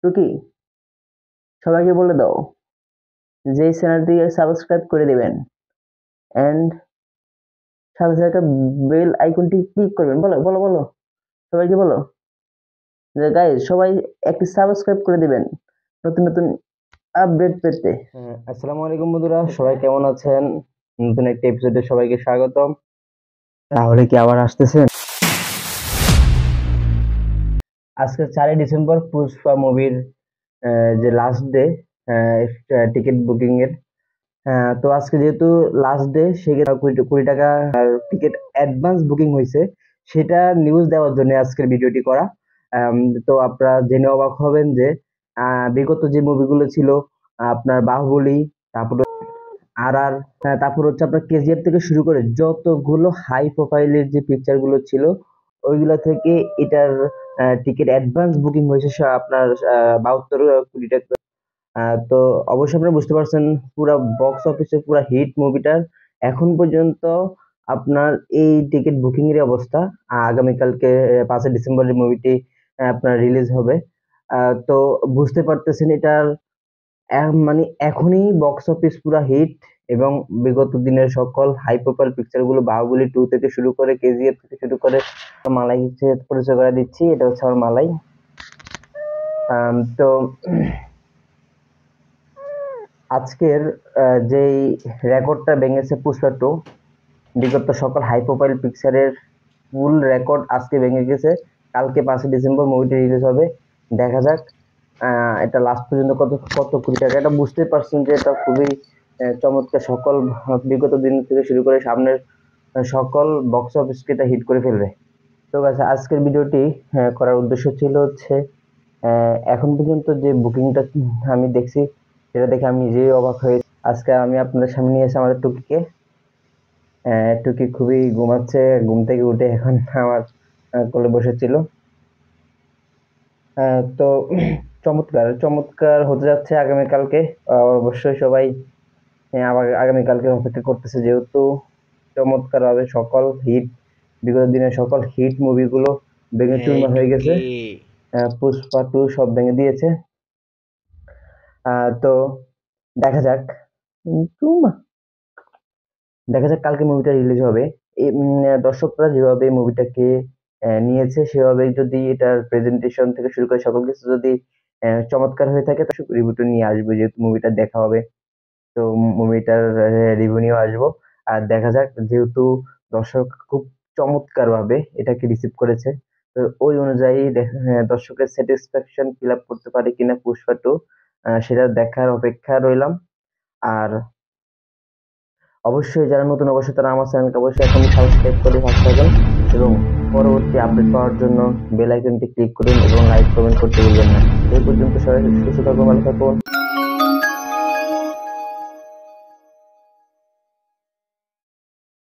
টুকি, সবাইকে বলে দাও যে এই চ্যানেলটিকে সাবস্ক্রাইব করে দিবেন এন্ড সাথে সাথে বেল আইকনটি ক্লিক করবেন। বলো বলো বলো, সবাইকে বলো যে গাইস সবাই একটি সাবস্ক্রাইব করে দিবেন নতুন নতুন আপডেট পেতে। আসসালামু আলাইকুম বন্ধুরা, সবাই কেমন আছেন? নতুন একটা এপিসোডে সবাইকে স্বাগতম। তাহলে কি আবার আসতেছেন? আজকে 4 ডিসেম্বর পুষ্পা মুভির যে লাস্ট ডে টিকিট বুকিং এর। তো আজকে যেহেতু লাস্ট ডে, সেক্ষেত্রে 20 টাকা টিকিট অ্যাডভান্স বুকিং হয়েছে, সেটা নিউজ দেওয়ার জন্য আজকের ভিডিওটি করা। তো আপনারা জেনে অবাক হবেন যে বিগত যে মুভিগুলো ছিল, আপনার বাহুবলী, তারপর আর তারপর হচ্ছে আপনার কেজিএফ থেকে শুরু করে যতগুলো হাই প্রোফাইলের যে পিকচার গুলো ছিল, ওইগুলা থেকে এটার টিকিট অ্যাডভান্স বুকিং হয়েছে আপনার 72 কোটি টাকা। তো অবশ্যই আপনারা বুঝতে পারছেন পুরো বক্স অফিসে পুরো হিট মুভিটার এখন পর্যন্ত আপনার এই টিকিট বুকিং এর অবস্থা। আগামীকালকে 5 ডিসেম্বর মুভিটি আপনার রিলিজ হবে। তো বুঝতে পারতেছেন এটার মানে এখনই বক্স অফিস পুরো হিট, এবং বিগত দিনের সকল হাই প্রোফাইল পিকচার গুলো বাহুবলী 2 থেকে শুরু করে কেজিএফ থেকে শুরু করে মালাই হচ্ছে পরিচয় করে দিচ্ছি। এটা হচ্ছে আমার মালাই। তো আজকের যেই রেকর্ডটা ভেঙেছে পুষ্পা 2, বিগত সকল হাই প্রোফাইল পিকচারের ফুল রেকর্ড আজকে ভেঙে গেছে। কালকে 5 ডিসেম্বর মুভিটি রিলিজ হবে। দেখা যাক এটা লাস্ট পর্যন্ত কত কত কোটি টাকা। এটা বুঝতে পারছেন যে এটা খুবই চমৎকার। সকল বিগত দিন থেকে শুরু করে সামনের সকল বক্স অফিসকে এটা হিট করে ফেলবে। তো গাইস, আজকের ভিডিওটি করার উদ্দেশ্য ছিল হচ্ছে এখন পর্যন্ত যে বুকিংটা আমি দেখছি, সেটা দেখে আমি নিজেই অবাক হয়ে আজকে আমি আপনাদের সামনে নিয়ে এসে আমাদের টুকিকে। টুকি খুবই ঘুমাচ্ছে, ঘুম থেকে উঠে এখন আমার কোলে বসেছিল। তো চমৎকার চমৎকার হতে যাচ্ছে আগামীকালকে। অবশ্যই সবাই আবার আগামীকালকে অপেক্ষা করতেছে, যেহেতু চমৎকার হবে। সকল হিট, বিগত দিনের সকল হিট মুভিগুলো ভেঙে চুরমার হয়ে গেছে। পুষ্পা 2 সব ভেঙে দিয়েছে। তো দেখা যাক দেখা যাক কালকে মুভিটা রিলিজ হবে। দর্শকরা যেভাবে মুভিটাকে নিয়েছে, সেভাবে যদি এটার প্রেজেন্টেশন থেকে শুরু করে সকল কিছু যদি চমৎকার হয়ে থাকে, দর্শক রিভিউটা নিয়ে আসবে, যেহেতু মুভিটা দেখা হবে। তো মুভিটার রিভিউ নিয়ে আসবো। আর দেখা যাক, যেহেতু দর্শক খুব চমৎকার ভাবে এটাকে রিসিভ করেছে, তো ওই অনুযায়ী দর্শকের স্যাটিসফ্যাকশন ফিল আপ করতে পারে কিনা পুষ্পা 2, সেটা দেখার অপেক্ষা রইলাম। আর অবশ্যই যারা নতুন, অবশ্যই তারা আমার চ্যানেলকে অবশ্যই এখনই সাবস্ক্রাইব করে পাশে থাকুন, এবং পরবর্তী আপডেট পাওয়ার জন্য বেল আইকনটি ক্লিক করুন এবং লাইক কমেন্ট করতে ভুলবেন না। এই পর্যন্ত সবাই সুস্থ থাকুন, ভালো থাকুন।